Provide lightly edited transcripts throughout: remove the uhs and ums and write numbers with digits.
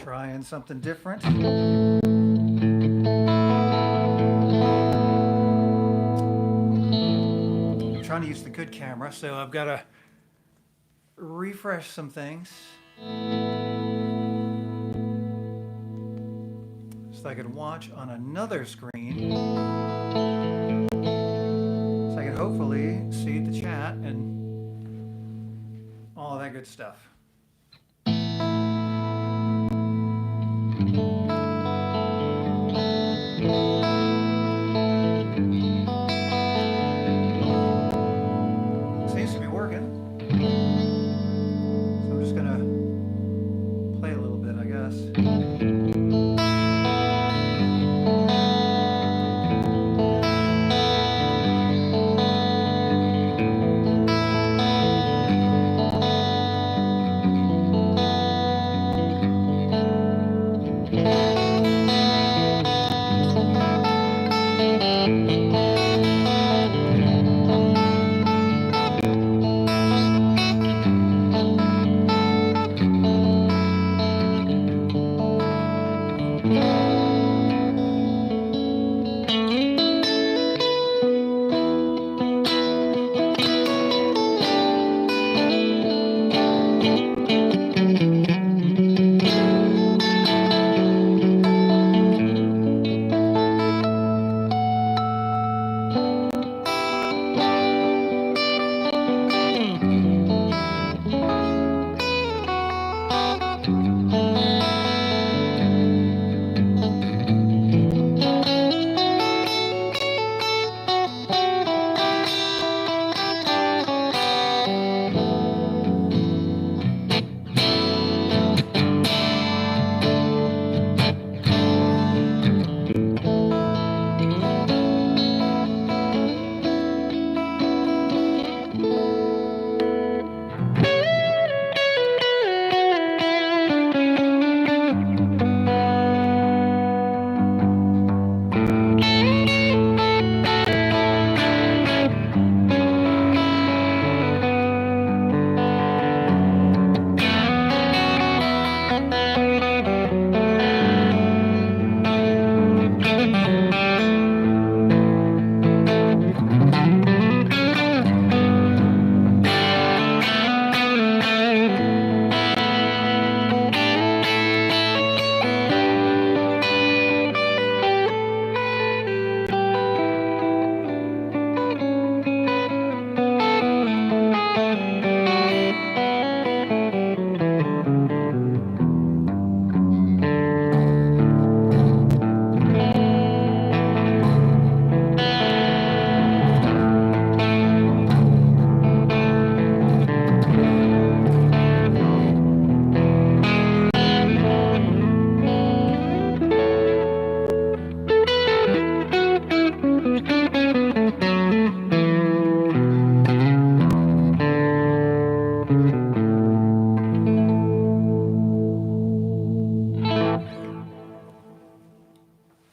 Trying something different. I'm trying to use the good camera, so I've got to refresh some things so I can watch on another screen, so I can hopefully see the chat and all of that good stuff. Seems to be working. So I'm just gonna play a little bit, I guess.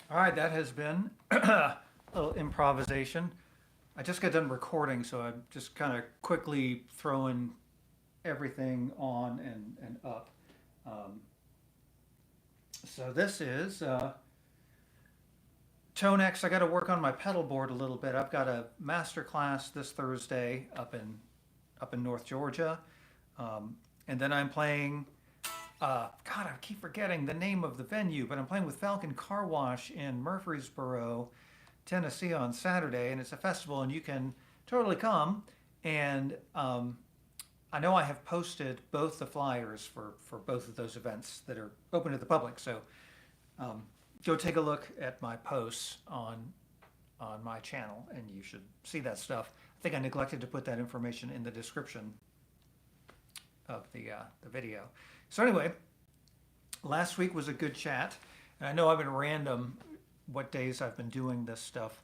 All right, that has been a little improvisation. I just got done recording, so I'm just kind of quickly throwing everything on and up. Um, so this is Tonex. I got to work on my pedal board a little bit. I've got a master class this Thursday up in North Georgia, and then I'm playing. God, I keep forgetting the name of the venue, but I'm playing with Falcon Car Wash in Murfreesboro, Tennessee on Saturday, and it's a festival, and you can totally come. And I know I have posted both the flyers for both of those events that are open to the public. So go take a look at my posts on my channel, and you should see that stuff. I think I neglected to put that information in the description of the video. So anyway, last week was a good chat, and I know I've been random what days I've been doing this stuff.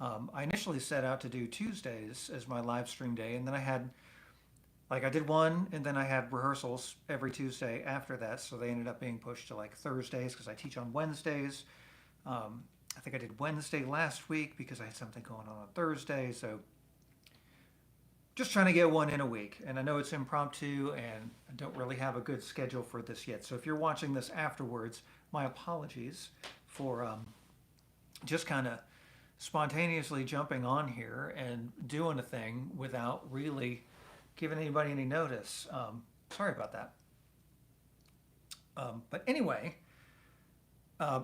I initially set out to do Tuesdays as my live stream day, and then I did one, and then I had rehearsals every Tuesday after that, so they ended up being pushed to like Thursdays because I teach on Wednesdays. I think I did Wednesday last week because I had something going on Thursday, so just trying to get one in a week. And I know it's impromptu and I don't really have a good schedule for this yet. So if you're watching this afterwards, my apologies for just kind of spontaneously jumping on here and doing a thing without really giving anybody any notice. Sorry about that. But anyway,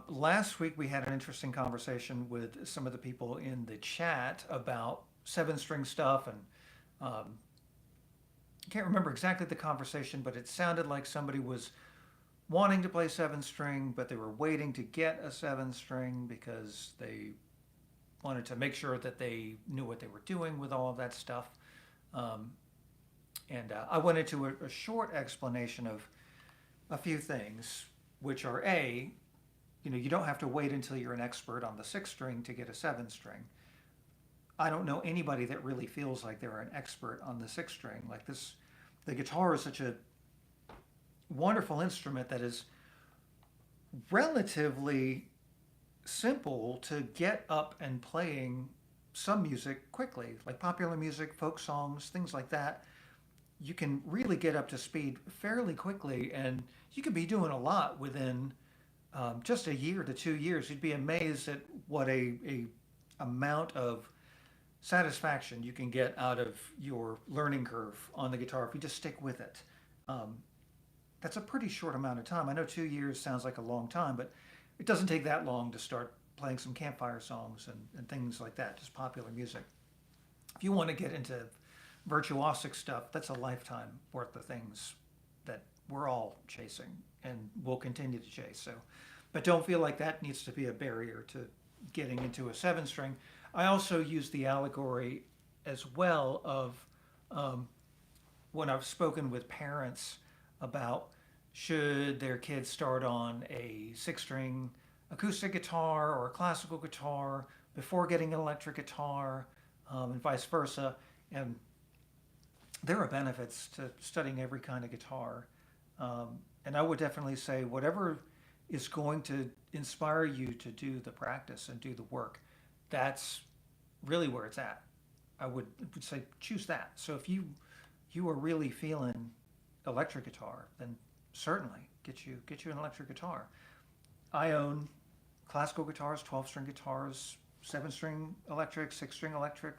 last week we had an interesting conversation with some of the people in the chat about seven string stuff, and I can't remember exactly the conversation, but it sounded like somebody was wanting to play seven string, but they were waiting to get a seven string because they wanted to make sure that they knew what they were doing with all of that stuff. And I went into a short explanation of a few things, which are A, you don't have to wait until you're an expert on the six string to get a seven string. I don't know anybody that really feels like they're an expert on the six string. Like this, the guitar is such a wonderful instrument that is relatively simple to get up and playing some music quickly, like popular music, folk songs, things like that. You can really get up to speed fairly quickly, and you could be doing a lot within just a year to 2 years. You'd be amazed at what a amount of satisfaction you can get out of your learning curve on the guitar if you just stick with it. That's a pretty short amount of time. I know 2 years sounds like a long time, but it doesn't take that long to start playing some campfire songs and things like that, just popular music. If you want to get into virtuosic stuff, that's a lifetime worth of things that we're all chasing and will continue to chase. So, but don't feel like that needs to be a barrier to getting into a seven string. I also use the allegory as well of when I've spoken with parents about should their kids start on a six string acoustic guitar or a classical guitar before getting an electric guitar, and vice versa. And there are benefits to studying every kind of guitar. And I would definitely say whatever is going to inspire you to do the practice and do the work, that's really where it's at. I would say choose that. So if you are really feeling electric guitar, then certainly get you an electric guitar. I own classical guitars, 12-string guitars, 7-string electric, 6-string electric,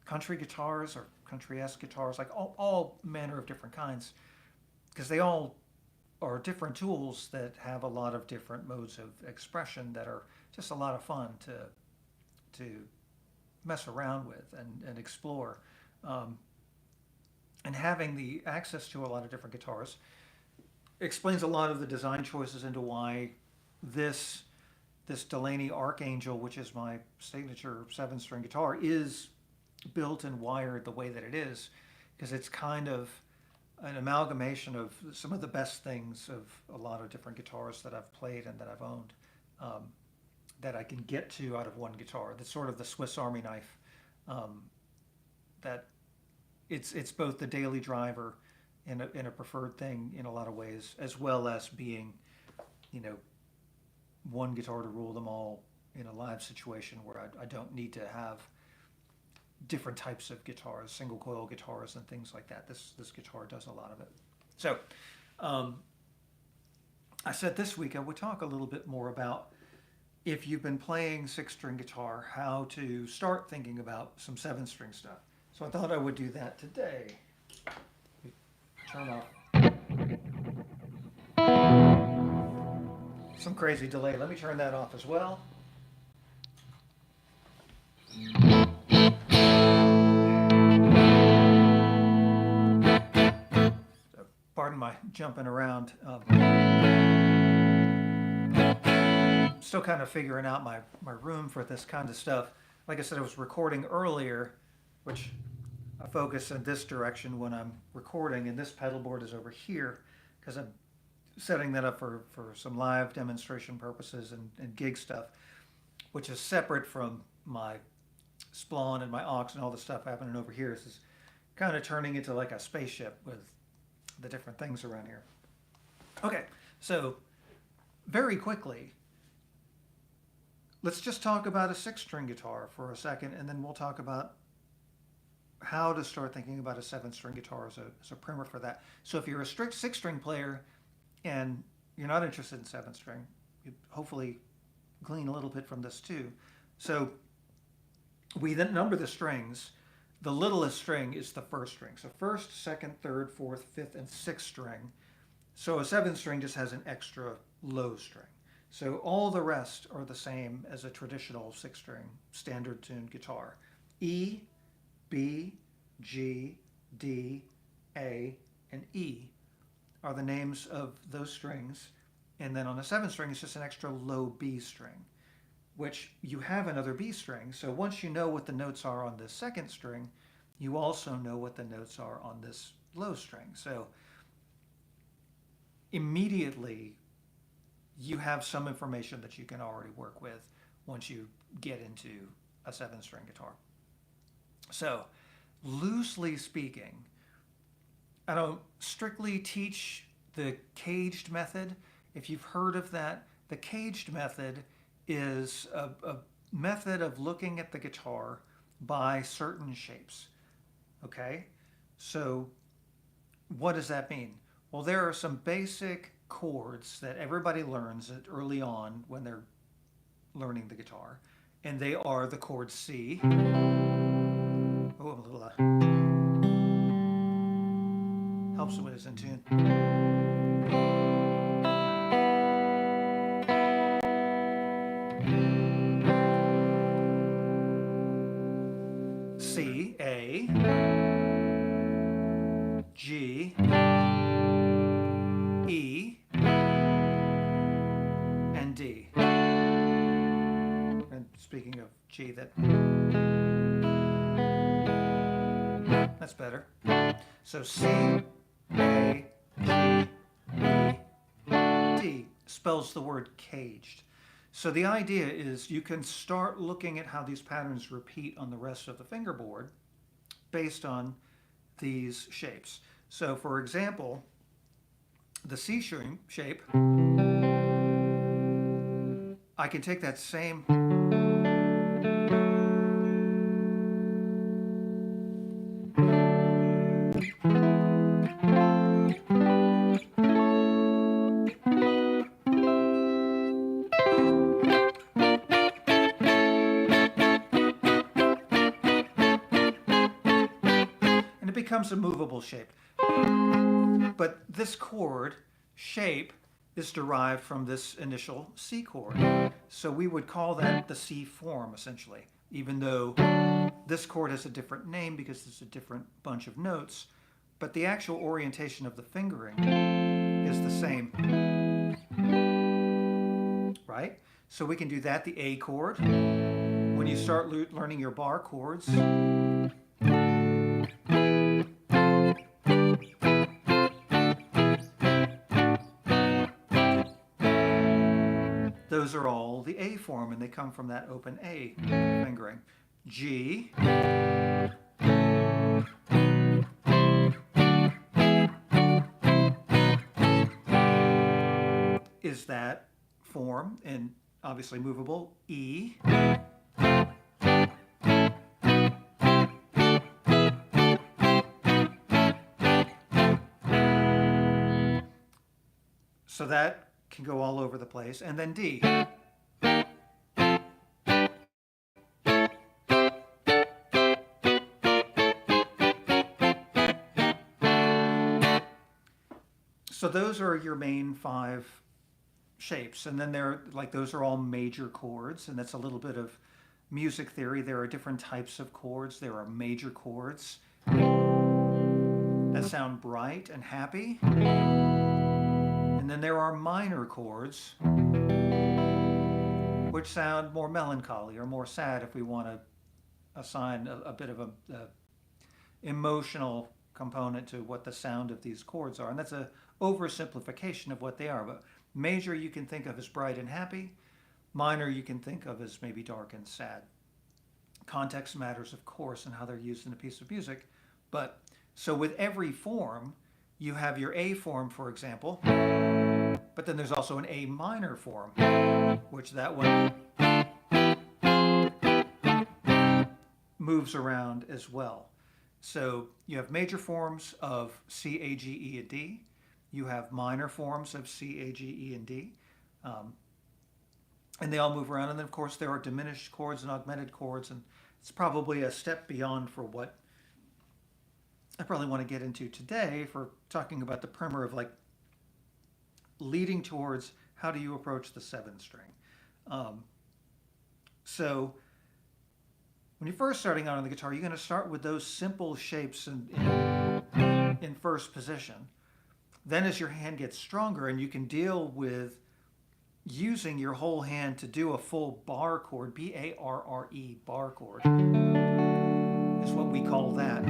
country guitars or country-esque guitars, like all manner of different kinds, because they all are different tools that have a lot of different modes of expression that are just a lot of fun to mess around with and explore. And having the access to a lot of different guitars explains a lot of the design choices into why this Delaney Archangel, which is my signature 7-string guitar, is built and wired the way that it is, because it's kind of an amalgamation of some of the best things of a lot of different guitars that I've played and that I've owned, that I can get to out of one guitar. That's sort of the Swiss Army knife, that it's both the daily driver and a preferred thing in a lot of ways, as well as being, one guitar to rule them all in a live situation where I don't need to have different types of guitars, single coil guitars and things like that. This guitar does a lot of it. So I said this week I would talk a little bit more about, if you've been playing 6-string guitar, how to start thinking about some 7-string stuff. So I thought I would do that today. Turn off. Some crazy delay. Let me turn that off as well. So, pardon my jumping around. Still kind of figuring out my room for this kind of stuff. Like I said, I was recording earlier, which I focus in this direction when I'm recording, and this pedal board is over here because I'm setting that up for some live demonstration purposes and gig stuff, which is separate from my splawn and my aux and all the stuff happening over here. This is kind of turning into like a spaceship with the different things around here. Okay, so very quickly, let's just talk about a 6-string guitar for a second, and then we'll talk about how to start thinking about a 7-string guitar as a primer for that. So if you're a strict 6-string player and you're not interested in 7-string, you hopefully glean a little bit from this too. So we then number the strings. The littlest string is the first string. So first, second, third, fourth, fifth, and sixth string. So a 7-string just has an extra low string. So all the rest are the same as a traditional 6-string standard tuned guitar. E, B, G, D, A, and E are the names of those strings. And then on a 7-string, it's just an extra low B string, which you have another B string. So once you know what the notes are on this second string, you also know what the notes are on this low string. So immediately, you have some information that you can already work with once you get into a 7-string guitar. So, loosely speaking, I don't strictly teach the caged method. If you've heard of that, the caged method is a method of looking at the guitar by certain shapes. Okay? So, what does that mean? Well, there are some basic chords that everybody learns early on when they're learning the guitar, and they are the chord C. Oh, I'm a little helps when it's in tune. C, A, G, E, and D. And speaking of G, that's better. So C, A, G, E, D spells the word caged. So the idea is you can start looking at how these patterns repeat on the rest of the fingerboard based on these shapes. So for example, the C string shape, I can take that same and it becomes a movable shape. But this chord shape is derived from this initial C chord. So we would call that the C form, essentially, even though this chord has a different name because it's a different bunch of notes, but the actual orientation of the fingering is the same, right? So we can do that, the A chord. When you start learning your bar chords, those are all the A form, and they come from that open A fingering. G, is that form, and obviously movable. E, so that can go all over the place. And then D. So those are your main 5 shapes. And then those are all major chords, and that's a little bit of music theory. There are different types of chords. There are major chords that sound bright and happy. And then there are minor chords, which sound more melancholy or more sad if we want to assign a bit of a emotional component to what the sound of these chords are. And that's a oversimplification of what they are. But major you can think of as bright and happy. Minor you can think of as maybe dark and sad. Context matters, of course, and how they're used in a piece of music. But so with every form, you have your A form, for example, but then there's also an A minor form, which that one moves around as well. So you have major forms of C, A, G, E, and D. You have minor forms of C, A, G, E, and D. Um, and they all move around. And then, of course, there are diminished chords and augmented chords. And it's probably a step beyond for what I probably want to get into today for talking about the primer of like leading towards how do you approach the 7th string. Um, so when you're first starting out on the guitar, you're going to start with those simple shapes in first position. Then as your hand gets stronger and you can deal with using your whole hand to do a full bar chord, B-A-R-R-E, bar chord, is what we call that.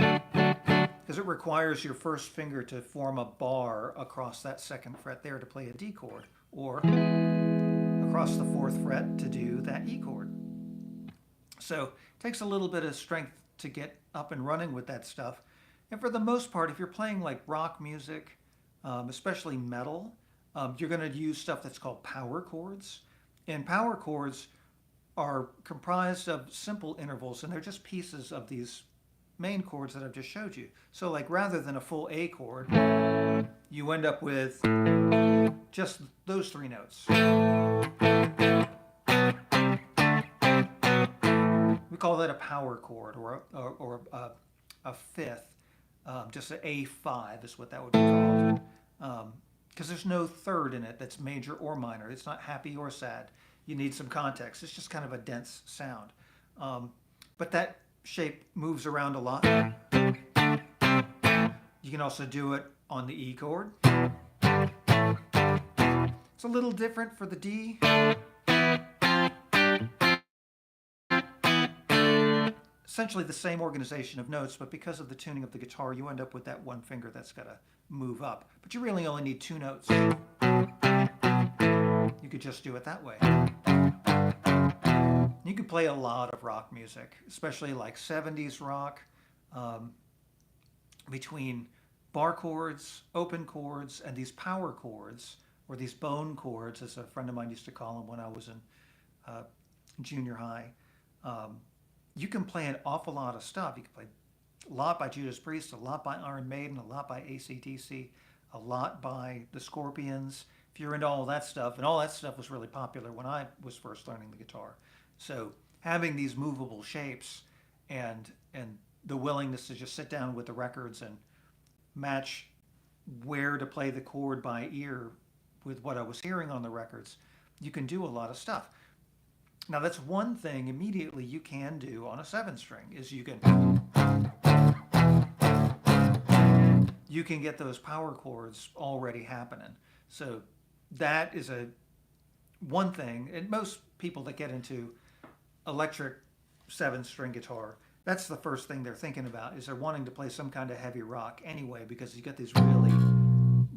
Because it requires your first finger to form a bar across that 2nd fret there to play a D chord, or across the 4th fret to do that E chord. So it takes a little bit of strength to get up and running with that stuff. And for the most part, if you're playing like rock music, especially metal, you're going to use stuff that's called power chords. And power chords are comprised of simple intervals, and they're just pieces of these main chords that I've just showed you. So like rather than a full A chord, you end up with just those 3 notes. We call that a power chord, or a 5th. Just an A5 is what that would be called. Because there's no 3rd in it that's major or minor. It's not happy or sad. You need some context. It's just kind of a dense sound. But that shape moves around a lot. You can also do it on the E chord. It's a little different for the D. Essentially the same organization of notes, but because of the tuning of the guitar, you end up with that one finger that's got to move up. But you really only need 2 notes. You could just do it that way. You can play a lot of rock music, especially like 70s rock, between bar chords, open chords, and these power chords, or these bone chords, as a friend of mine used to call them when I was in junior high. You can play an awful lot of stuff. You can play a lot by Judas Priest, a lot by Iron Maiden, a lot by AC/DC, a lot by the Scorpions. If you're into all that stuff, and all that stuff was really popular when I was first learning the guitar. So having these movable shapes and the willingness to just sit down with the records and match where to play the chord by ear with what I was hearing on the records, you can do a lot of stuff. Now that's one thing immediately you can do on a 7th string, is you can get those power chords already happening. So that is one thing, and most people that get into electric 7th string guitar, that's the first thing they're thinking about, is they're wanting to play some kind of heavy rock anyway, because you get these really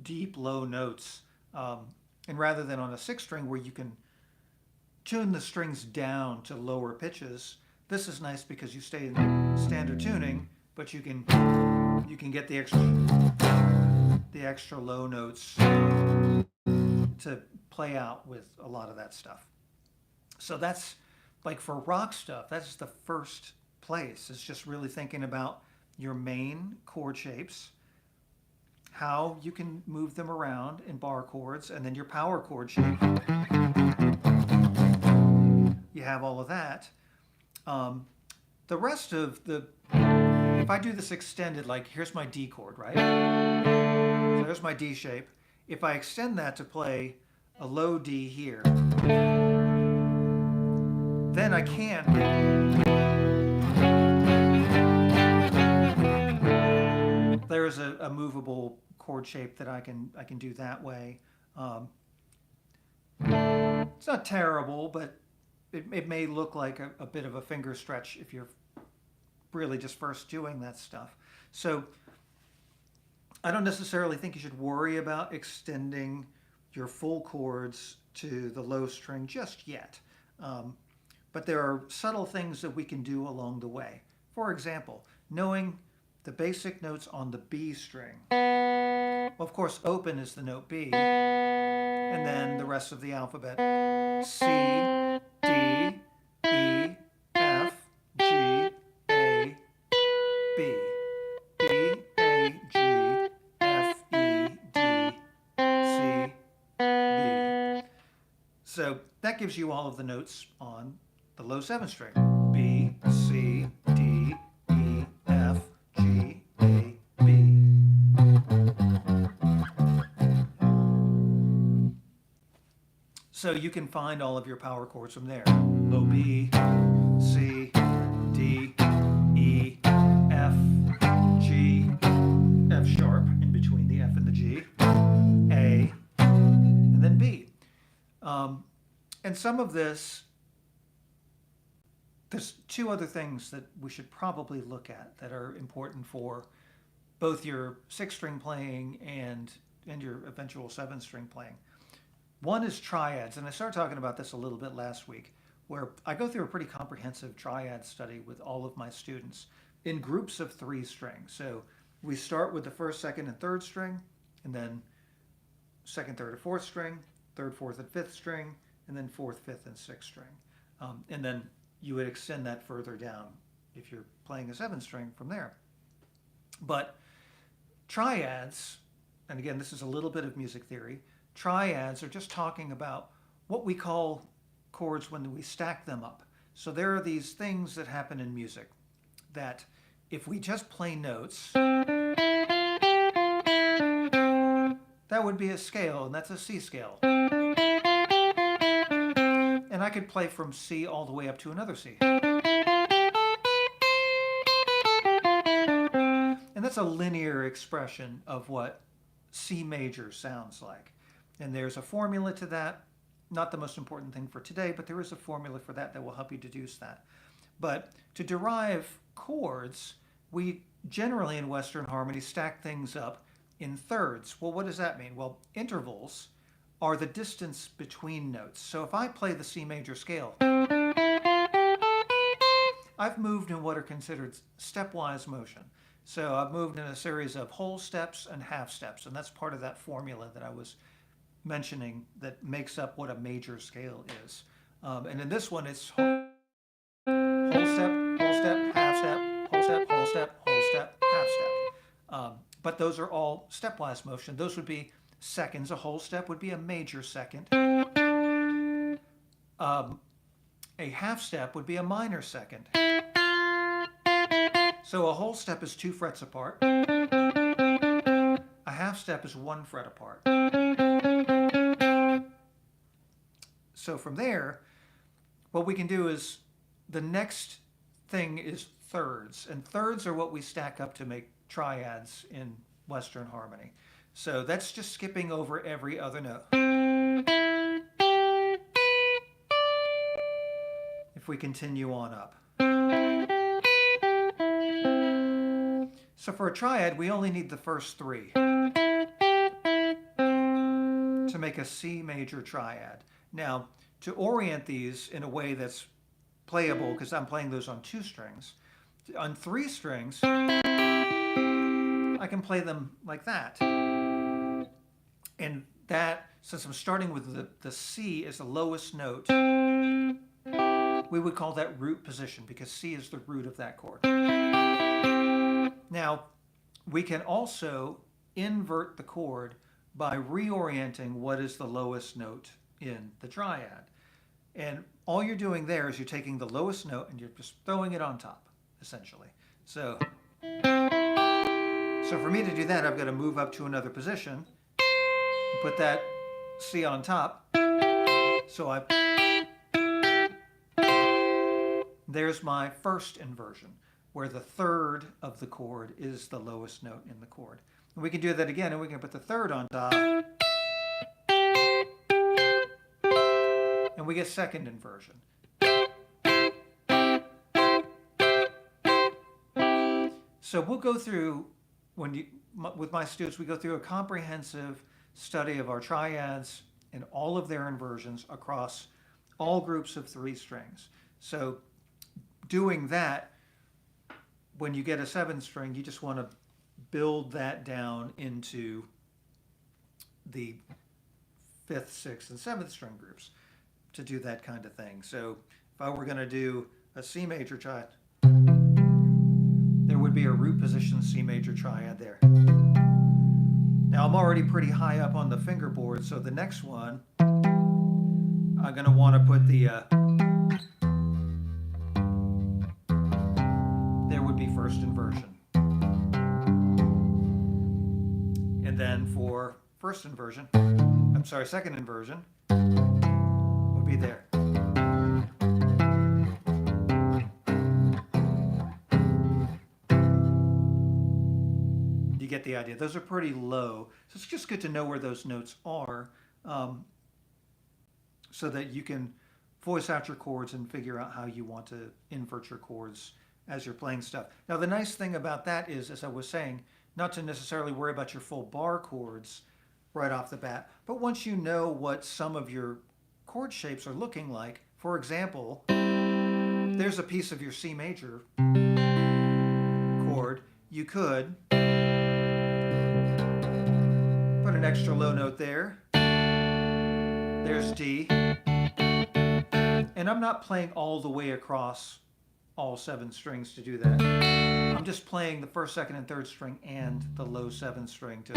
deep low notes. And rather than on a 6th string where you can tune the strings down to lower pitches, this is nice because you stay in standard tuning, but you can get the extra low notes to play out with a lot of that stuff. So that's like for rock stuff, that's the first place. It's just really thinking about your main chord shapes, how you can move them around in bar chords, and then your power chord shape. You have all of that. The rest of if I do this extended, like here's my D chord, right? So there's my D shape. If I extend that to play a low D here, then I can there's a movable chord shape that I can do that way. It's not terrible, but it may look like a bit of a finger stretch if you're really just first doing that stuff. So I don't necessarily think you should worry about extending your full chords to the low string just yet. But there are subtle things that we can do along the way. For example, knowing the basic notes on the B string. Well, of course, open is the note B, and then the rest of the alphabet: C, D, E, F, G, A, B. So that gives you all of the notes on the low 7 string. B, C, D, E, F, G, A, B. So you can find all of your power chords from there. Low B, C, D, E, F, G, F sharp in between the F and the G, A, and then B. And some of this, there's two other things that we should probably look at that are important for both your 6-string playing and your eventual 7-string playing. One is triads, and I started talking about this a little bit last week, where I go through a pretty comprehensive triad study with all of my students in groups of 3 strings. So we start with the 1st, 2nd, and 3rd string, and then 2nd, 3rd, and 4th string, 3rd, 4th, and 5th string, and then 4th, 5th, and 6th string. And then you would extend that further down if you're playing a 7th string from there. But triads, and again, this is a little bit of music theory, triads are just talking about what we call chords when we stack them up. So there are these things that happen in music that if we just play notes, that would be a scale, and that's a C scale. And I could play from C all the way up to another C. And that's a linear expression of what C major sounds like. And there's a formula to that. Not the most important thing for today, but there is a formula for that that will help you deduce that. But to derive chords, we generally in Western harmony stack things up in thirds. Well, what does that mean? Well, intervals are the distance between notes. So if I play the C major scale, I've moved in what are considered stepwise motion. So I've moved in a series of whole steps and half steps, and that's part of that formula that I was mentioning that makes up what a major scale is. And in this one, it's whole step, half step, whole step, whole step, whole step, half step. But those are all stepwise motion. Those would be seconds. A whole step would be a major second. A half step would be a minor second. So a whole step is 2 frets apart. A half step is 1 fret apart. So from there, what we can do is the next thing is thirds. And thirds are what we stack up to make triads in Western harmony. So that's just skipping over every other note. If we continue on up. So for a triad, we only need the first 3 to make a C major triad. Now, to orient these in a way that's playable, because I'm playing those on 2 strings, on 3 strings, I can play them like that. And that, since I'm starting with the C as the lowest note, we would call that root position, because C is the root of that chord. Now, we can also invert the chord by reorienting what is the lowest note in the triad. And all you're doing there is you're taking the lowest note and you're just throwing it on top, essentially. So for me to do that, I've got to move up to another position and put that C on top. So there's my first inversion, where the third of the chord is the lowest note in the chord. And we can do that again, and we can put the third on top. And we get second inversion. So we'll go through, with my students, we go through a comprehensive study of our triads and all of their inversions across all groups of 3 strings. So doing that, when you get a 7th string, you just want to build that down into the 5th, 6th, and 7th string groups to do that kind of thing. So if I were going to do a C major triad, there would be a root position C major triad there. Now I'm already pretty high up on the fingerboard, so the next one, I'm going to want to put the, there would be first inversion. And then for second inversion would be there. You get the idea. Those are pretty low. So it's just good to know where those notes are, so that you can voice out your chords and figure out how you want to invert your chords as you're playing stuff. Now, the nice thing about that is, as I was saying, not to necessarily worry about your full bar chords right off the bat, but once you know what some of your chord shapes are looking like, for example, there's a piece of your C major chord, you could put an extra low note there. There's D. And I'm not playing all the way across all 7 strings to do that. I'm just playing the first, second, and third string and the low 7th string to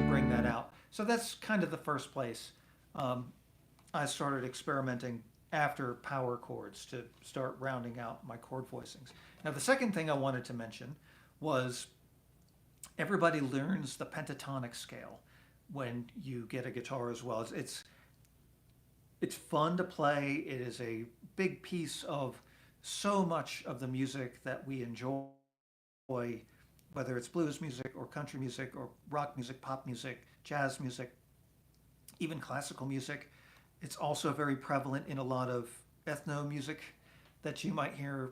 bring that out. So that's kind of the first place I started experimenting after power chords to start rounding out my chord voicings. Now, the second thing I wanted to mention was everybody learns the pentatonic scale when you get a guitar as well. It's fun to play. It is a big piece of so much of the music that we enjoy, whether it's blues music or country music or rock music, pop music, jazz music, even classical music. It's also very prevalent in a lot of ethno music that you might hear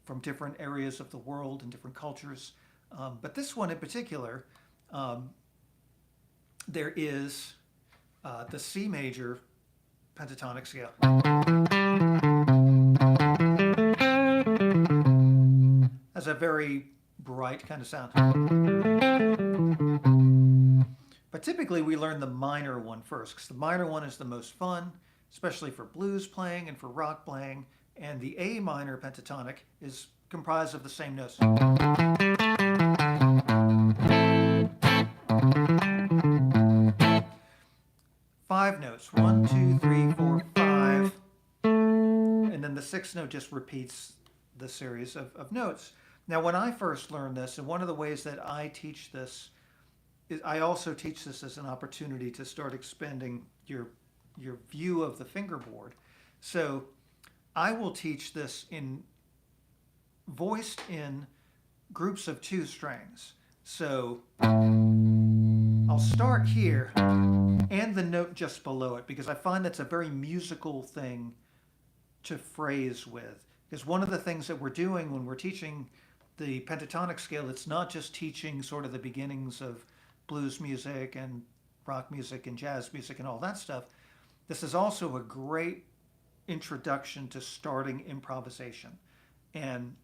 from different areas of the world and different cultures. But this one in particular, there is the C major pentatonic scale. Has a very bright kind of sound. But typically we learn the minor one first, because the minor one is the most fun, especially for blues playing and for rock playing. And the A minor pentatonic is comprised of the same notes. 5 notes. 1, 2, 3, 4, 5. And then the 6th note just repeats the series of notes. Now, when I first learned this, and one of the ways that I teach this is I also teach this as an opportunity to start expanding your view of the fingerboard. So I will teach this voiced in groups of 2 strings. So I'll start here and the note just below it, because I find that's a very musical thing to phrase with. Because one of the things that we're doing when we're teaching the pentatonic scale, it's not just teaching sort of the beginnings of blues music and rock music and jazz music and all that stuff. This is also a great introduction to starting improvisation. And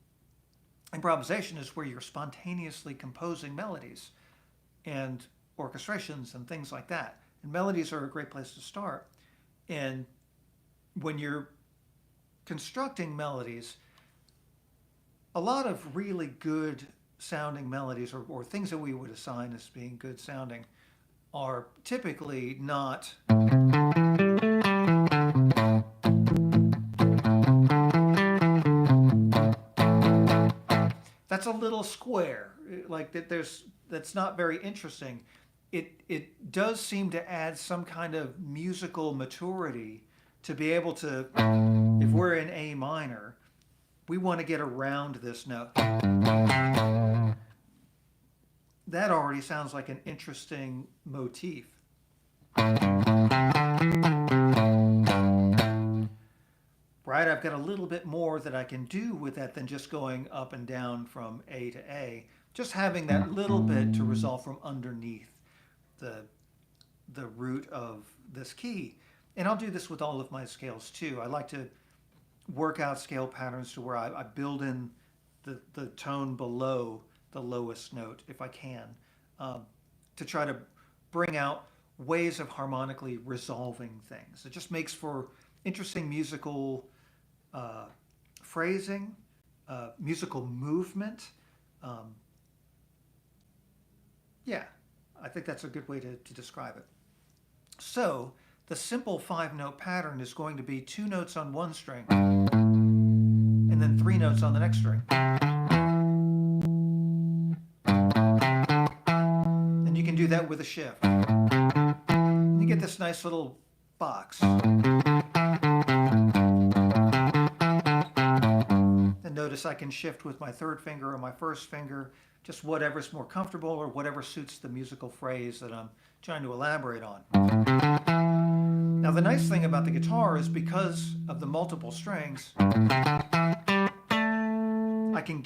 improvisation is where you're spontaneously composing melodies and orchestrations and things like that. And melodies are a great place to start. And when you're constructing melodies, a lot of really good sounding melodies, or things that we would assign as being good sounding, are typically not that's a little square, like that's not very interesting. It does seem to add some kind of musical maturity to be able to, if we're in A minor, we want to get around this note. That already sounds like an interesting motif. Right, I've got a little bit more that I can do with that than just going up and down from A to A. Just having that little bit to resolve from underneath the root of this key. And I'll do this with all of my scales too. I like to work out scale patterns to where I build in the tone below the lowest note if I can, to try to bring out ways of harmonically resolving things. It just makes for interesting musical phrasing, musical movement. Yeah, I think that's a good way to describe it. So the simple 5-note pattern is going to be 2 notes on one string and then 3 notes on the next string. And you can do that with a shift. And you get this nice little box. And notice I can shift with my third finger or my first finger, just whatever's more comfortable or whatever suits the musical phrase that I'm trying to elaborate on. Now the nice thing about the guitar is because of the multiple strings, I can,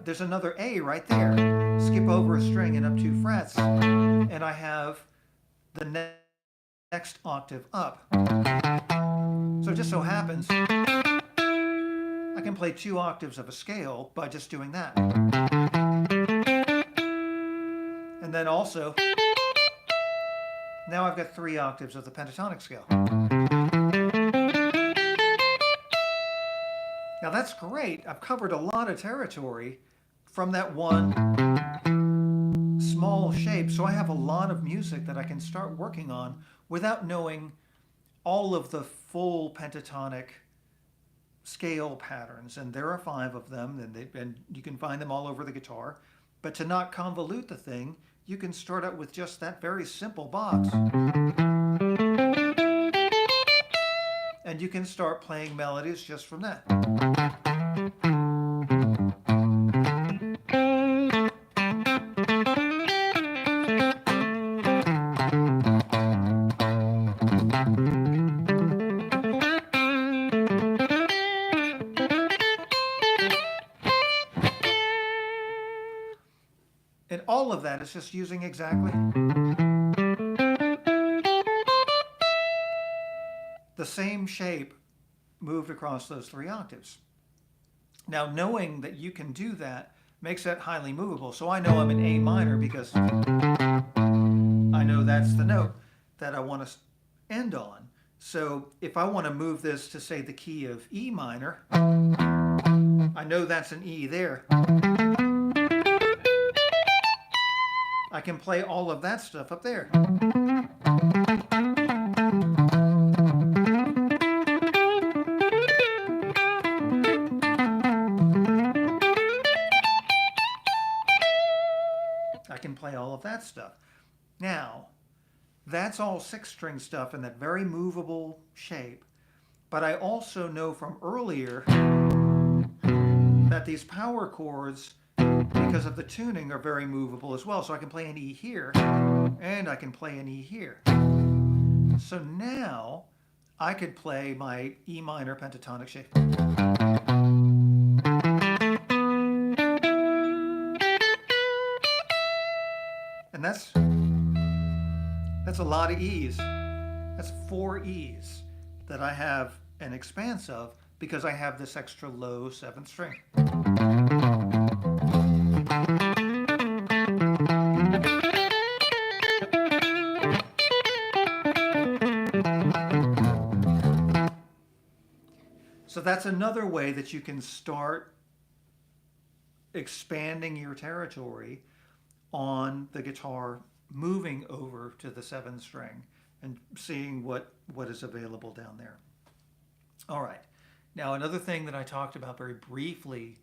there's another A right there, skip over a string and up 2 frets, and I have the next octave up. So it just so happens I can play 2 octaves of a scale by just doing that. And then also, now I've got 3 octaves of the pentatonic scale. Now that's great. I've covered a lot of territory from that one small shape, so I have a lot of music that I can start working on without knowing all of the full pentatonic scale patterns, and there are 5 of them, and you can find them all over the guitar. But to not convolute the thing, you can start out with just that very simple box. And you can start playing melodies just from that. And all of that is just using exactly the same shape moved across those 3 octaves. Now, knowing that you can do that makes that highly movable. So I know I'm in A minor because I know that's the note that I want to end on. So if I want to move this to, say, the key of E minor, I know that's an E there. I can play all of that stuff up there. I can play all of that stuff. Now, that's all 6-string stuff in that very movable shape. But I also know from earlier that these power chords, because of the tuning, are very movable as well. So I can play an E here, and I can play an E here. So now I could play my E minor pentatonic shape. And that's a lot of E's. That's 4 E's that I have an expanse of because I have this extra low 7th string. So that's another way that you can start expanding your territory on the guitar, moving over to the 7th string and seeing what is available down there. All right. Now, another thing that I talked about very briefly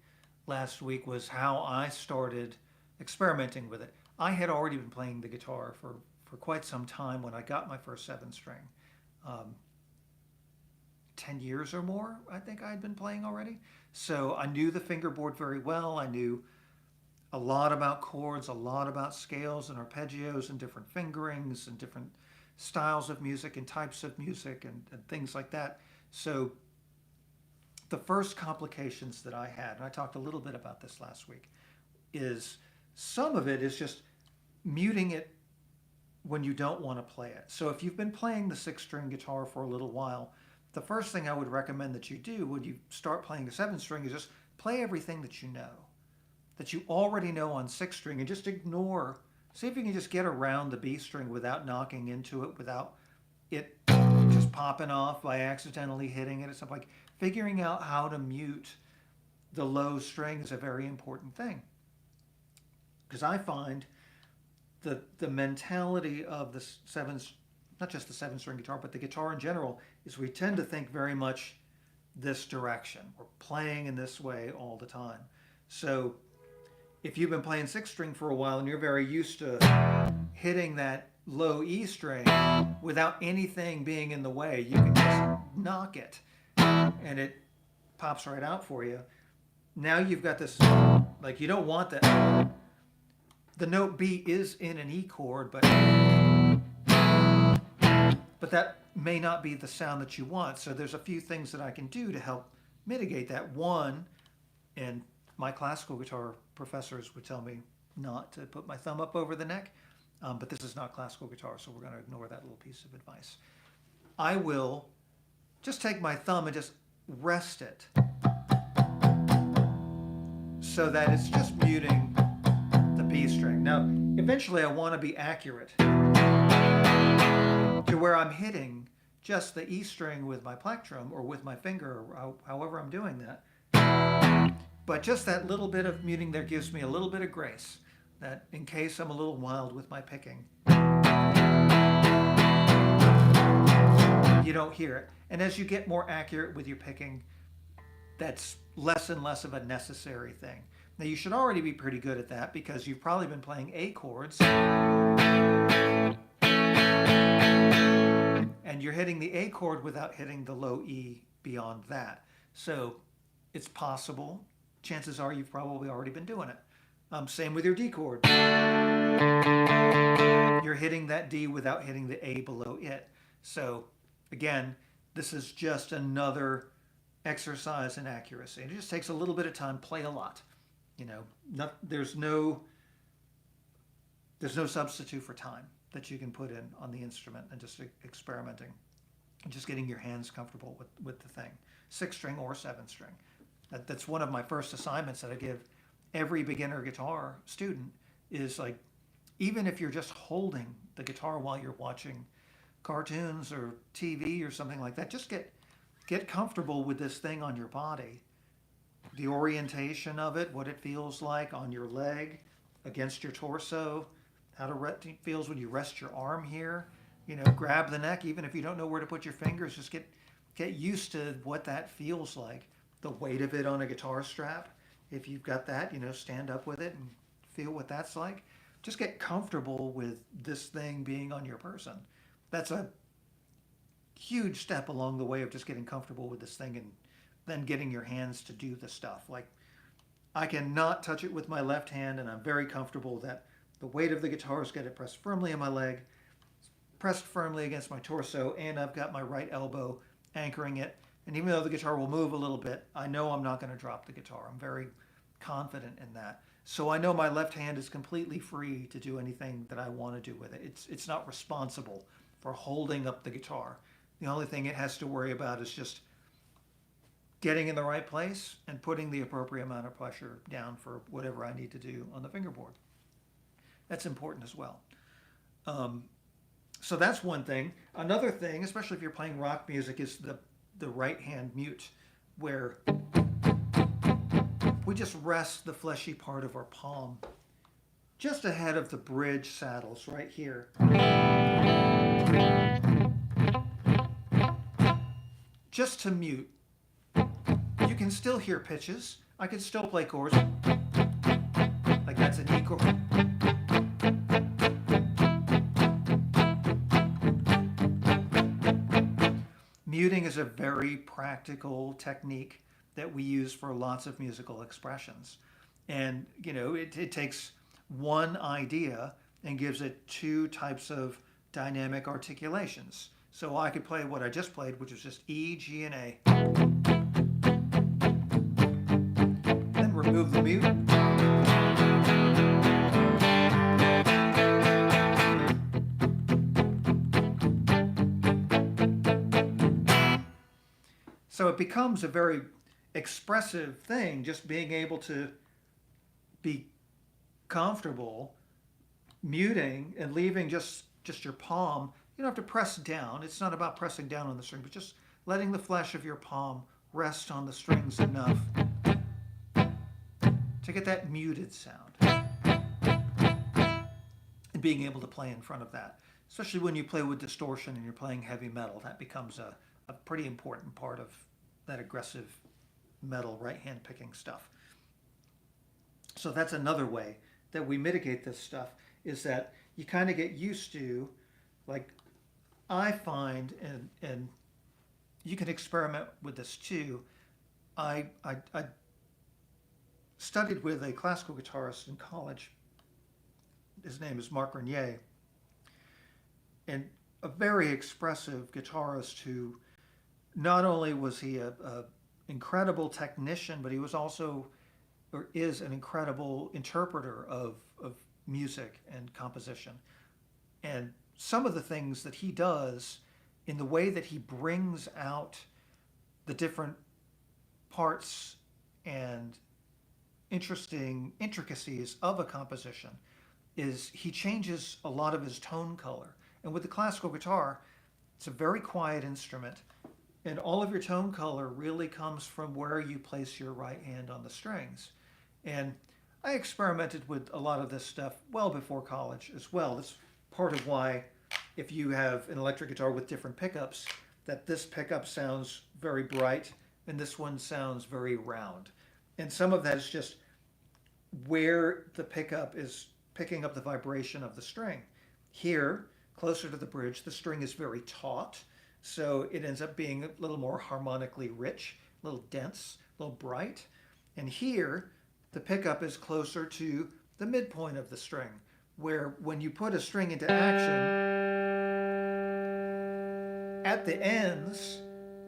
last week was how I started experimenting with it. I had already been playing the guitar for quite some time when I got my first 7th string. 10 years or more, I think I had been playing already. So I knew the fingerboard very well. I knew a lot about chords, a lot about scales and arpeggios and different fingerings and different styles of music and types of music and things like that. So the first complications that I had, and I talked a little bit about this last week, is some of it is just muting it when you don't want to play it. So if you've been playing the 6-string guitar for a little while, the first thing I would recommend that you do when you start playing the 7th string is just play everything that you know, that you already know on 6th string, and just ignore, see if you can just get around the B string without knocking into it, without it just popping off by accidentally hitting it or something. Like figuring out how to mute the low string is a very important thing. Because I find the mentality of the 7th not just the 7-string guitar, but the guitar in general, is we tend to think very much this direction. We're playing in this way all the time. So if you've been playing 6-string for a while and you're very used to hitting that low E string without anything being in the way, you can just knock it and it pops right out for you. Now you've got this, like, you don't want that. The note B is in an E chord, but that may not be the sound that you want. So there's a few things that I can do to help mitigate that. One, and my classical guitar professors would tell me not to put my thumb up over the neck, but this is not classical guitar, so we're going to ignore that little piece of advice. I will just take my thumb and just rest it so that it's just muting the B string. Now, eventually I want to be accurate to where I'm hitting just the E string with my plectrum or with my finger, or however I'm doing that. But just that little bit of muting there gives me a little bit of grace, that in case I'm a little wild with my picking, you don't hear it. And as you get more accurate with your picking, that's less and less of a necessary thing. Now you should already be pretty good at that because you've probably been playing A chords and you're hitting the A chord without hitting the low E beyond that. So it's possible. Chances are you've probably already been doing it. Same with your D chord. You're hitting that D without hitting the A below it. So again, this is just another exercise in accuracy. It just takes a little bit of time, play a lot. You know, there's no substitute for time that you can put in on the instrument and just experimenting and just getting your hands comfortable with the thing. 6-string or 7-string. That's one of my first assignments that I give every beginner guitar student is, like, even if you're just holding the guitar while you're watching cartoons or TV or something like that, just get comfortable with this thing on your body. The orientation of it, what it feels like on your leg, against your torso, how it feels when you rest your arm here. You know, grab the neck, even if you don't know where to put your fingers, just get used to what that feels like. The weight of it on a guitar strap. If you've got that, you know, stand up with it and feel what that's like. Just get comfortable with this thing being on your person. That's a huge step along the way of just getting comfortable with this thing and then getting your hands to do the stuff. Like, I cannot touch it with my left hand, and I'm very comfortable that the weight of the guitar is getting pressed firmly on my leg, pressed firmly against my torso, and I've got my right elbow anchoring it. And even though the guitar will move a little bit, I know I'm not going to drop the guitar. I'm very confident in that. So I know my left hand is completely free to do anything that I want to do with it. It's not responsible for holding up the guitar. The only thing it has to worry about is just getting in the right place and putting the appropriate amount of pressure down for whatever I need to do on the fingerboard. That's important as well. So that's one thing. Another thing, especially if you're playing rock music, is the right hand mute, where we just rest the fleshy part of our palm just ahead of the bridge saddles right here. Just to mute. You can still hear pitches. I can still play chords. Like that's an E chord. Muting is a very practical technique that we use for lots of musical expressions. And, you know, it takes one idea and gives it two types of dynamic articulations. So I could play what I just played, which was just E, G, and A. Then remove the mute. So it becomes a very expressive thing, just being able to be comfortable muting and leaving just your palm. You don't have to press down. It's not about pressing down on the string, but just letting the flesh of your palm rest on the strings enough to get that muted sound and being able to play in front of that. especially when you play with distortion and you're playing heavy metal. That becomes a pretty important part of that aggressive metal right hand picking stuff. So that's another way that we mitigate this stuff, is that you kind of get used to, like I find, and you can experiment with this too. I studied with a classical guitarist in college. His name is Mark Renier, and a very expressive guitarist who not only was he a incredible technician, but he was also, or is, an incredible interpreter of music and composition. And some of the things that he does in the way that he brings out the different parts and interesting intricacies of a composition is he changes a lot of his tone color. And with the classical guitar, it's a very quiet instrument, and all of your tone color really comes from where you place your right hand on the strings. And I experimented with a lot of this stuff well before college as well. That's part of why, if you have an electric guitar with different pickups, that this pickup sounds very bright and this one sounds very round. And some of that is just where the pickup is picking up the vibration of the string. Here, closer to the bridge, the string is very taut, so it ends up being a little more harmonically rich, a little dense, a little bright. And here, the pickup is closer to the midpoint of the string, where when you put a string into action, at the ends,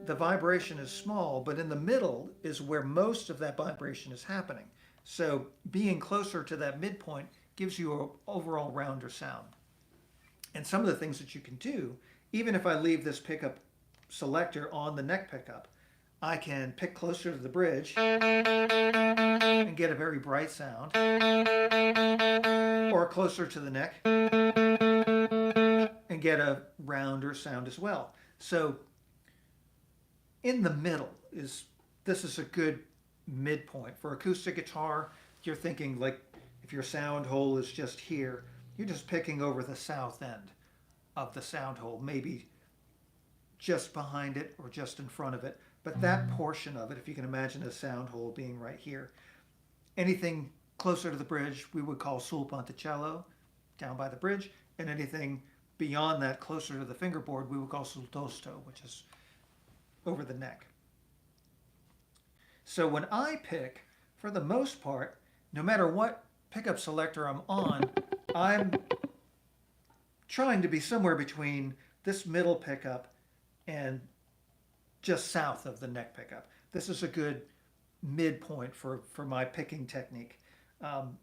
the vibration is small, but in the middle is where most of that vibration is happening. So being closer to that midpoint gives you an overall rounder sound. And some of the things that you can do, even if I leave this pickup selector on the neck pickup, I can pick closer to the bridge and get a very bright sound, or closer to the neck and get a rounder sound as well. So in the middle this is a good midpoint. For acoustic guitar, you're thinking, like, if your sound hole is just here, you're just picking over the south end of the sound hole, maybe just behind it or just in front of it. But that portion of it, if you can imagine a sound hole being right here, anything closer to the bridge we would call sul ponticello, down by the bridge, and anything beyond that, closer to the fingerboard, we would call sul tosto, which is over the neck. So when I pick, for the most part, no matter what pickup selector I'm on, I'm trying to be somewhere between this middle pickup and just south of the neck pickup. This is a good midpoint for my picking technique.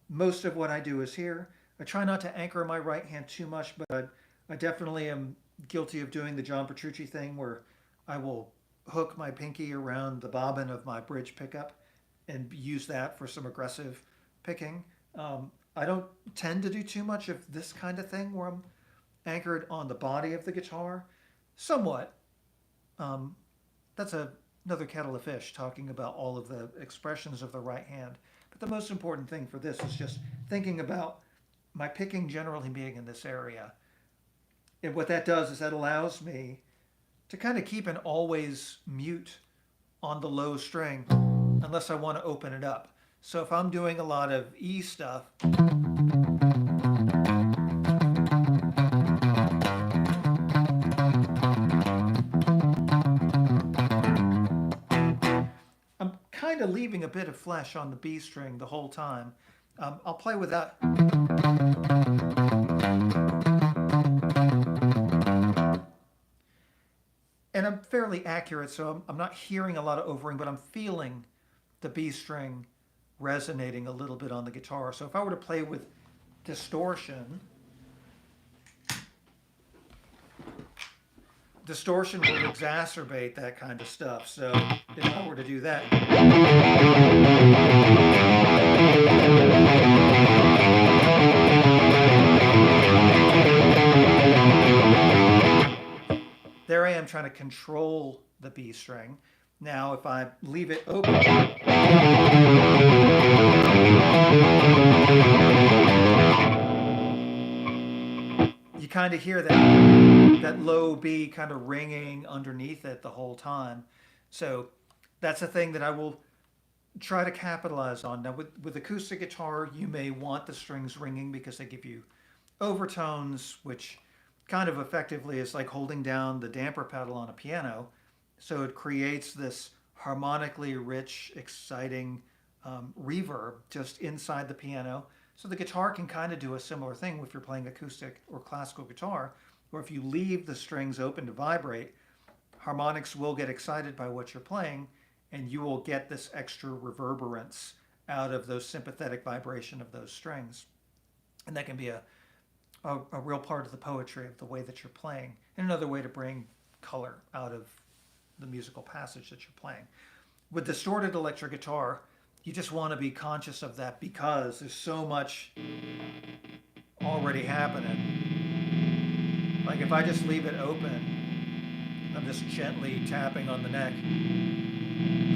Most of what I do is here. I try not to anchor my right hand too much, but I definitely am guilty of doing the John Petrucci thing, where I will hook my pinky around the bobbin of my bridge pickup and use that for some aggressive picking. I don't tend to do too much of this kind of thing where I'm anchored on the body of the guitar. Somewhat. That's another kettle of fish, talking about all of the expressions of the right hand. But the most important thing for this is just thinking about my picking generally being in this area. And what that does is that allows me to kind of keep an always mute on the low string unless I want to open it up. So if I'm doing a lot of E stuff, I'm kind of leaving a bit of flesh on the B string the whole time. I'll play with that. And I'm fairly accurate, so I'm not hearing a lot of overing, but I'm feeling the B string resonating a little bit on the guitar. So if I were to play with distortion would exacerbate that kind of stuff. So if I were to do that, there I am trying to control the B string. Now if I leave it open, you kind of hear that low B kind of ringing underneath it the whole time. So that's a thing that I will try to capitalize on. Now with acoustic guitar, you may want the strings ringing because they give you overtones, which kind of effectively is like holding down the damper pedal on a piano. So it creates this harmonically rich, exciting reverb just inside the piano. So the guitar can kind of do a similar thing if you're playing acoustic or classical guitar, where if you leave the strings open to vibrate, harmonics will get excited by what you're playing, and you will get this extra reverberance out of those sympathetic vibration of those strings. And that can be a real part of the poetry of the way that you're playing, and another way to bring color out of the musical passage that you're playing. With distorted electric guitar, you just want to be conscious of that because there's so much already happening. Like if I just leave it open, I'm just gently tapping on the neck.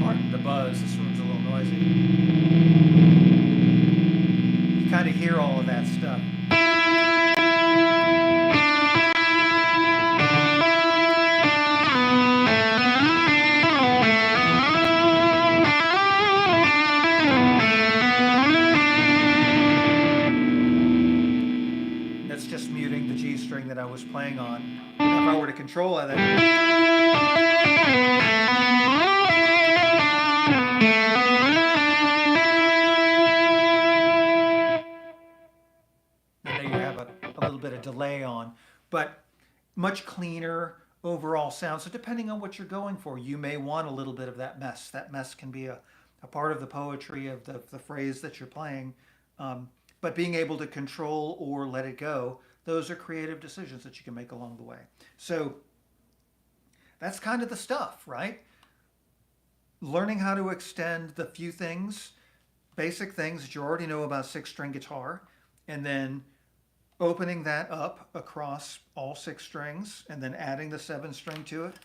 Pardon the buzz, this room's a little noisy. You kind of hear all of that stuff. That's just muting the G string that I was playing on. If I were to control it, and there you have a little bit of delay on, but much cleaner overall sound. So depending on what you're going for, you may want a little bit of that mess. That mess can be a part of the poetry of the phrase that you're playing. But being able to control or let it go, those are creative decisions that you can make along the way. So that's kind of the stuff, right? Learning how to extend the few things, basic things that you already know about six-string guitar, and then opening that up across all six strings, and then adding the seven string to it.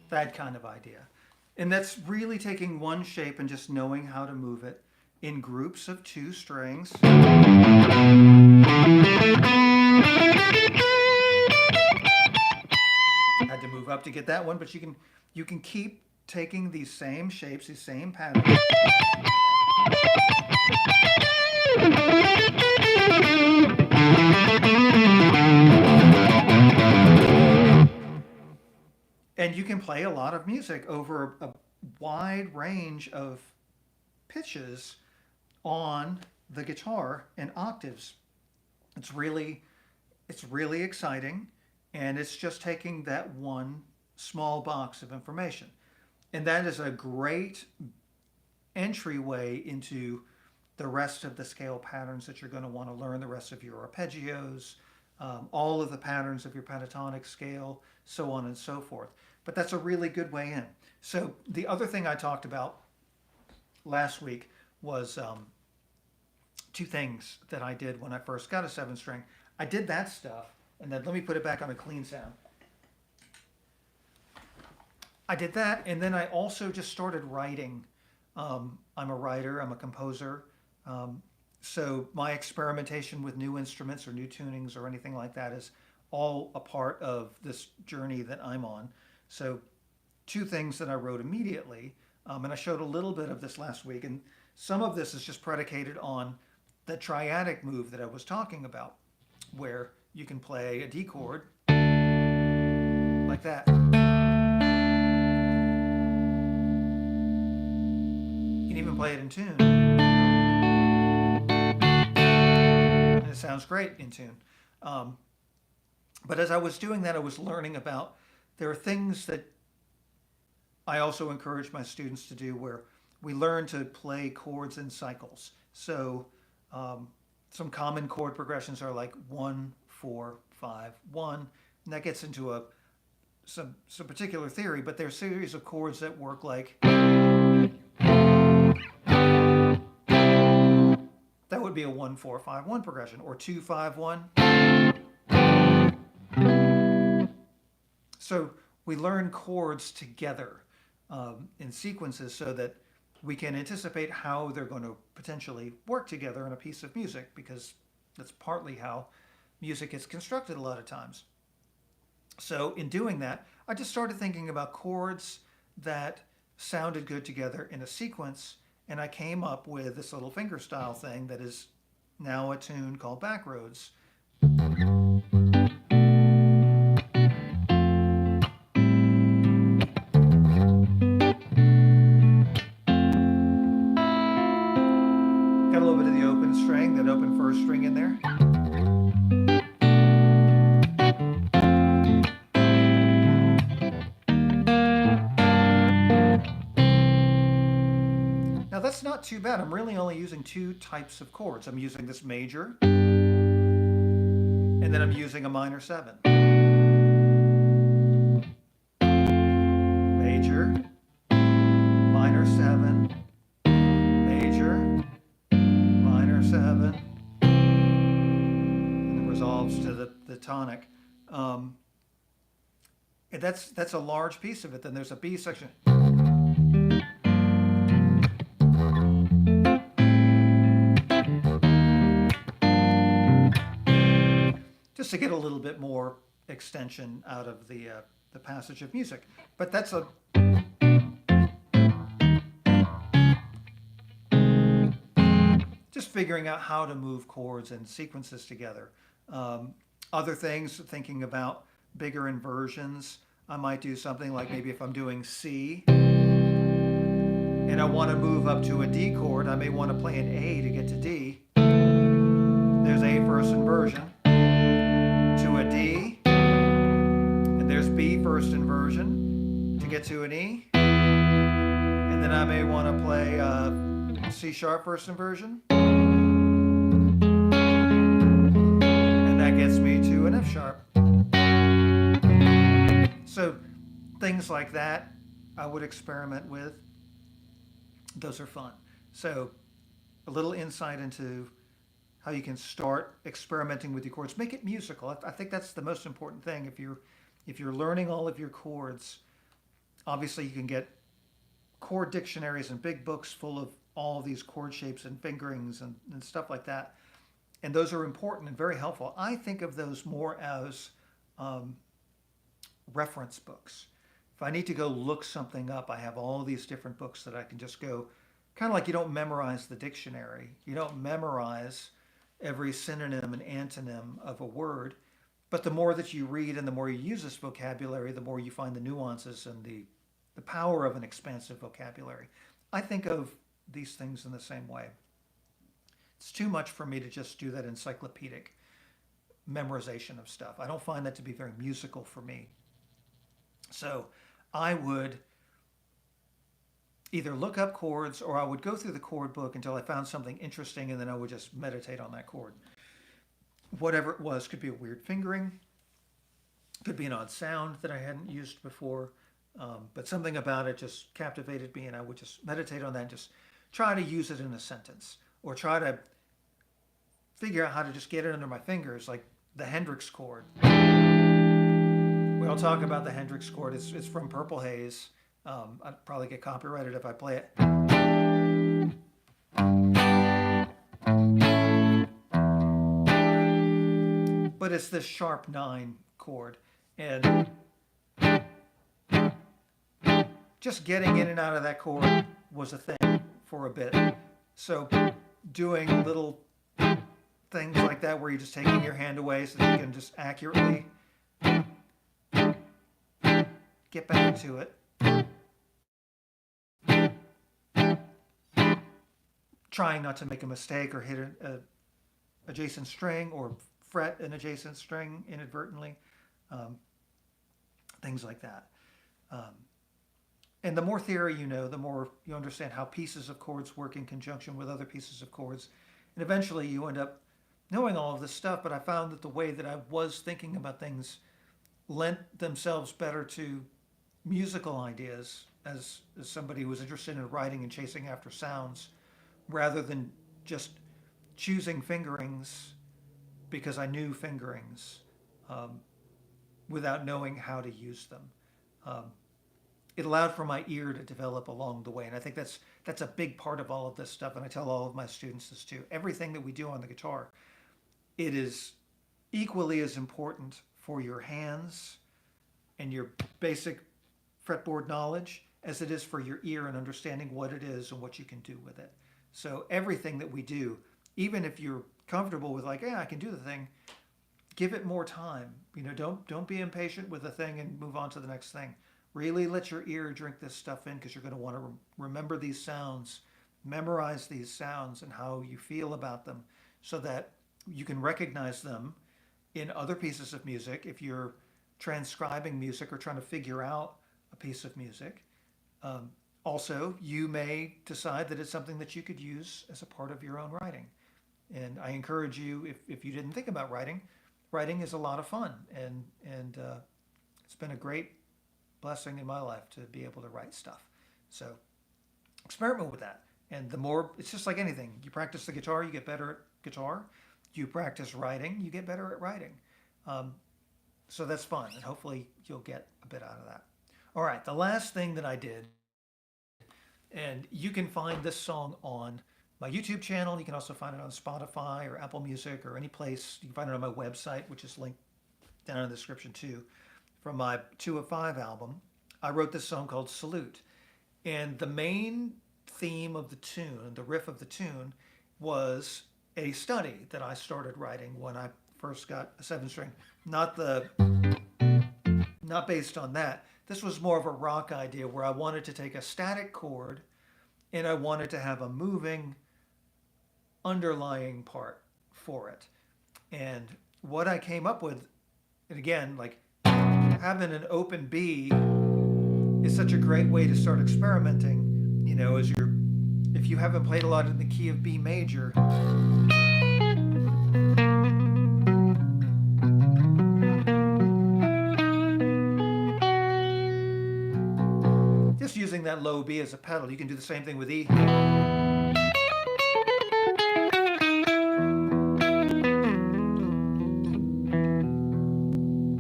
That kind of idea. And that's really taking one shape and just knowing how to move it in groups of two strings. Had to move up to get that one, but you can keep taking these same shapes, these same patterns. And you can play a lot of music over a wide range of pitches on the guitar and octaves. It's really exciting, and it's just taking that one small box of information. And that is a great entryway into the rest of the scale patterns that you're going to want to learn, the rest of your arpeggios, all of the patterns of your pentatonic scale, so on and so forth. But that's a really good way in. So the other thing I talked about last week was two things that I did when I first got a seven string. I did that stuff, and then let me put it back on a clean sound. I did that, and then I also just started writing. I'm a writer, I'm a composer. So my experimentation with new instruments or new tunings or anything like that is all a part of this journey that I'm on. So two things that I wrote immediately, and I showed a little bit of this last week, and some of this is just predicated on the triadic move that I was talking about, where you can play a D chord like that. You can even play it in tune. And it sounds great in tune. But as I was doing that, I was learning about, there are things that I also encourage my students to do where we learn to play chords in cycles. So Some common chord progressions are like 1, 4, 5, 1, and that gets into some particular theory, but there's a series of chords that work like that would be a 1, 4, 5, 1 progression, or 2, 5, 1. So we learn chords together in sequences so that we can anticipate how they're going to potentially work together in a piece of music, because that's partly how music is constructed a lot of times. So in doing that, I just started thinking about chords that sounded good together in a sequence, and I came up with this little fingerstyle thing that is now a tune called Backroads. Got a little bit of the open string, that open first string in there. Now that's not too bad. I'm really only using two types of chords. I'm using this major, and then I'm using a minor 7. Major, minor 7, major, minor 7, and it resolves to the tonic. And that's a large piece of it. Then there's a B section. Just to get a little bit more extension out of the passage of music. But that's just figuring out how to move chords and sequences together. Other things, thinking about bigger inversions, I might do something like, maybe if I'm doing C and I want to move up to a D chord, I may want to play an A to get to D. There's A first inversion to a D, and there's B first inversion to get to an E, and then I may want to play C sharp first inversion, and that gets me to an F sharp. So things like that I would experiment with. Those are fun. So a little insight into how you can start experimenting with your chords. Make it musical. I think that's the most important thing. If you're learning all of your chords, obviously you can get chord dictionaries and big books full of all of these chord shapes and fingerings and stuff like that. And those are important and very helpful. I think of those more as reference books. If I need to go look something up, I have all these different books that I can just go, kind of like you don't memorize the dictionary. You don't memorize every synonym and antonym of a word, but the more that you read and the more you use this vocabulary, the more you find the nuances and the power of an expansive vocabulary. I think of these things in the same way. It's too much for me to just do that encyclopedic memorization of stuff. I don't find that to be very musical for me. So I would either look up chords, or I would go through the chord book until I found something interesting, and then I would just meditate on that chord. Whatever it was, could be a weird fingering, could be an odd sound that I hadn't used before, but something about it just captivated me, and I would just meditate on that and just try to use it in a sentence, or try to figure out how to just get it under my fingers, like the Hendrix chord. We'll talk about the Hendrix chord. It's from Purple Haze. I'd probably get copyrighted if I play it. But it's this sharp 9 chord. And just getting in and out of that chord was a thing for a bit. So doing little things like that where you're just taking your hand away so that you can just accurately get back to it. Trying not to make a mistake or hit an adjacent string or fret an adjacent string inadvertently. Things like that. And the more theory you know, the more you understand how pieces of chords work in conjunction with other pieces of chords. And eventually you end up knowing all of this stuff, but I found that the way that I was thinking about things lent themselves better to musical ideas as somebody who was interested in writing and chasing after sounds rather than just choosing fingerings because I knew fingerings um, without knowing how to use them. Um, it allowed for my ear to develop along the way, and I think that's a big part of all of this stuff. And I tell all of my students this too. Everything that we do on the guitar, it is equally as important for your hands and your basic fretboard knowledge as it is for your ear and understanding what it is and what you can do with it. So everything that we do, even if you're comfortable with like, yeah, I can do the thing, give it more time. Don't be impatient with the thing and move on to the next thing. Really let your ear drink this stuff in because you're going to want to remember these sounds, memorize these sounds and how you feel about them so that you can recognize them in other pieces of music if you're transcribing music or trying to figure out a piece of music. Um, Also, you may decide that it's something that you could use as a part of your own writing. And I encourage you, if you didn't think about writing, writing is a lot of fun. And it's been a great blessing in my life to be able to write stuff. So experiment with that. And the more, it's just like anything. You practice the guitar, you get better at guitar. You practice writing, you get better at writing. Um, so that's fun. And hopefully you'll get a bit out of that. All right, the last thing that I did, and you can find this song on my YouTube channel. You can also find it on Spotify or Apple Music or any place. You can find it on my website, which is linked down in the description too, from my 2 of 5 album. I wrote this song called Salute. And the main theme of the tune, the riff of the tune, was a study that I started writing when I first got a 7-string. Not based on that. This was more of a rock idea where I wanted to take a static chord and I wanted to have a moving underlying part for it. And what I came up with, and again, like having an open B is such a great way to start experimenting, as if you haven't played a lot in the key of B major, just using that low B as a pedal. You can do the same thing with E.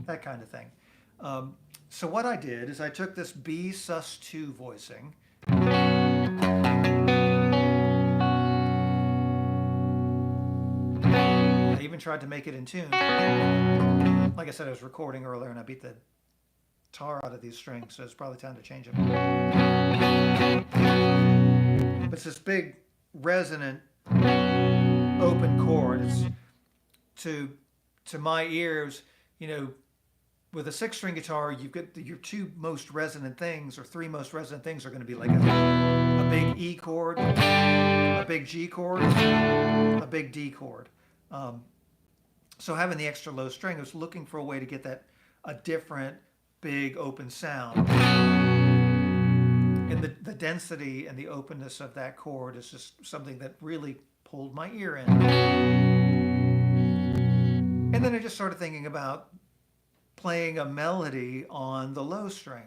That kind of thing. So what I did is I took this B sus2 voicing. I even tried to make it in tune. Like I said, I was recording earlier and I beat the tar out of these strings, so it's probably time to change them. But it's this big resonant open chord. It's to my ears, with a 6-string guitar, you've got your 2 most resonant things or 3 most resonant things are going to be like a big E chord, a big G chord, a big D chord. So having the extra low string, I was looking for a way to get a different big open sound. And the density and the openness of that chord is just something that really pulled my ear in. And then I just started thinking about playing a melody on the low string.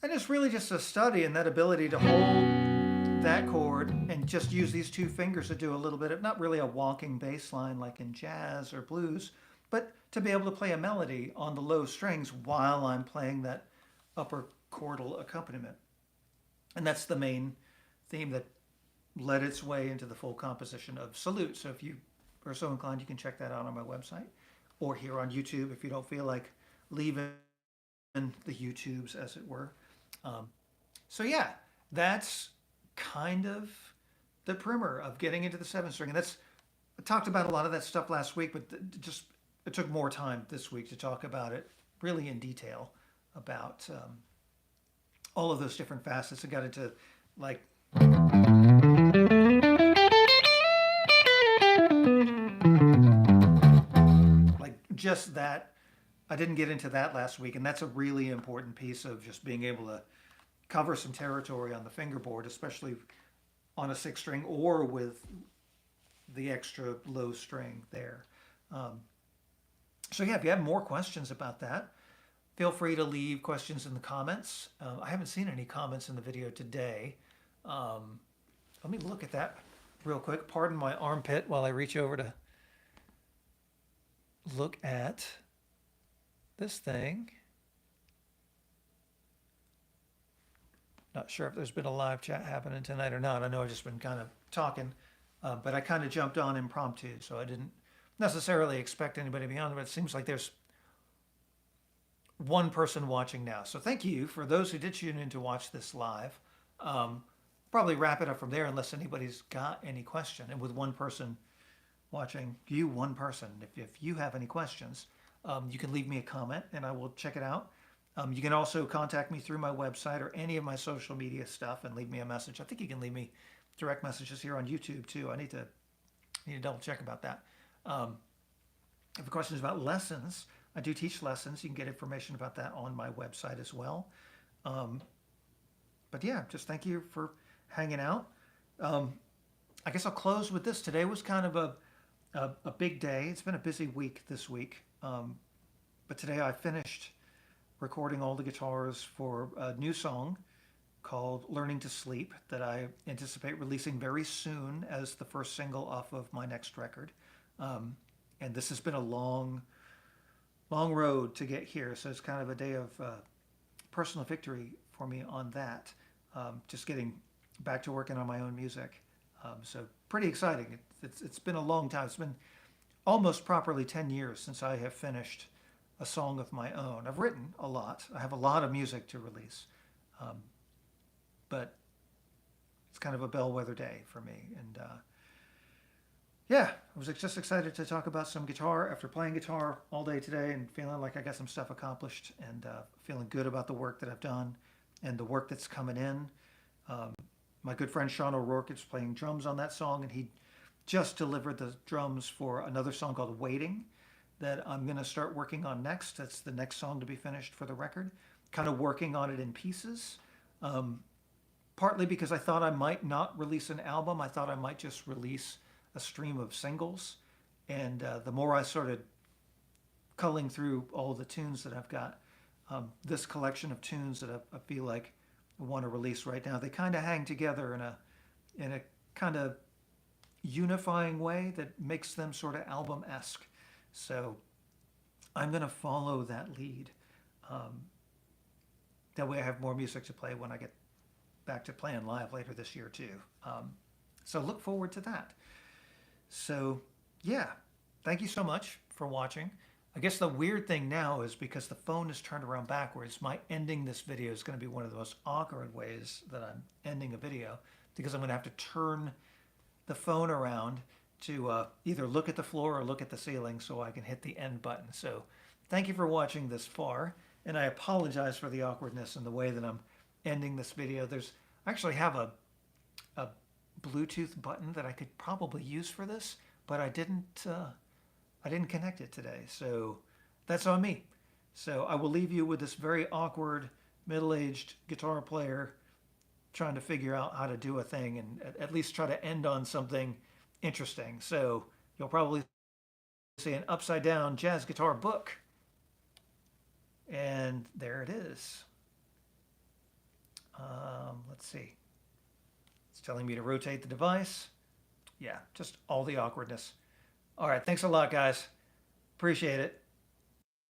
And it's really just a study in that ability to hold that chord and just use these 2 fingers to do a little bit of, not really a walking bass line like in jazz or blues, but to be able to play a melody on the low strings while I'm playing that upper chordal accompaniment. And that's the main theme that led its way into the full composition of Salute. So if you are so inclined, you can check that out on my website or here on YouTube if you don't feel like leaving the YouTubes, as it were. So yeah, that's kind of the primer of getting into the 7-string. And I talked about a lot of that stuff last week, but it took more time this week to talk about it really in detail about all of those different facets. I got into like just that. I didn't get into that last week, and that's a really important piece of just being able to cover some territory on the fingerboard, especially on a six string or with the extra low string there. So yeah, if you have more questions about that, feel free to leave questions in the comments. I haven't seen any comments in the video today. Let me look at that real quick. Pardon my armpit while I reach over to look at this thing. Not sure if there's been a live chat happening tonight or not. I know I've just been kind of talking, but I kind of jumped on impromptu, so I didn't necessarily expect anybody to be on, but it seems like there's one person watching now. So thank you for those who did tune in to watch this live. Probably wrap it up from there unless anybody's got any question. And with one person watching, you one person, if you have any questions, you can leave me a comment and I will check it out. You can also contact me through my website or any of my social media stuff and leave me a message. I think you can leave me direct messages here on YouTube too. I need to double check about that. If you have questions about lessons, I do teach lessons. You can get information about that on my website as well. But yeah, just thank you for hanging out. I guess I'll close with this. Today was kind of a big day. It's been a busy week this week. But today I finished recording all the guitars for a new song called Learning to Sleep that I anticipate releasing very soon as the first single off of my next record. And this has been a long road to get here. So it's kind of a day of personal victory for me on that. Just getting back to working on my own music. So pretty exciting. It's been a long time. It's been almost properly 10 years since I have finished a song of my own. I've written a lot. I have a lot of music to release. But it's kind of a bellwether day for me. And yeah, I was just excited to talk about some guitar after playing guitar all day today and feeling like I got some stuff accomplished and feeling good about the work that I've done and the work that's coming in. My good friend Sean O'Rourke is playing drums on that song, and he just delivered the drums for another song called Waiting that I'm going to start working on next. That's the next song to be finished for the record. Kind of working on it in pieces. Partly because I thought I might not release an album. I thought I might just release a stream of singles. And the more I started culling through all the tunes that I've got, this collection of tunes that I feel like I want to release right now, they kind of hang together in a kind of unifying way that makes them sort of album-esque. So I'm going to follow that lead. That way I have more music to play when I get back to playing live later this year too. So look forward to that. So yeah, thank you so much for watching. I guess the weird thing now is because the phone is turned around backwards, my ending this video is going to be one of the most awkward ways that I'm ending a video, because I'm going to have to turn the phone around to either look at the floor or look at the ceiling so I can hit the end button. So thank you for watching this far, and I apologize for the awkwardness and the way that I'm ending this video. I actually have a Bluetooth button that I could probably use for this, but I didn't connect it today, so that's on me. So I will leave you with this very awkward middle-aged guitar player trying to figure out how to do a thing and at least try to end on something interesting. So you'll probably see an upside down jazz guitar book. And there it is. Let's see. It's telling me to rotate the device. Yeah, just all the awkwardness. All right, thanks a lot, guys. Appreciate it.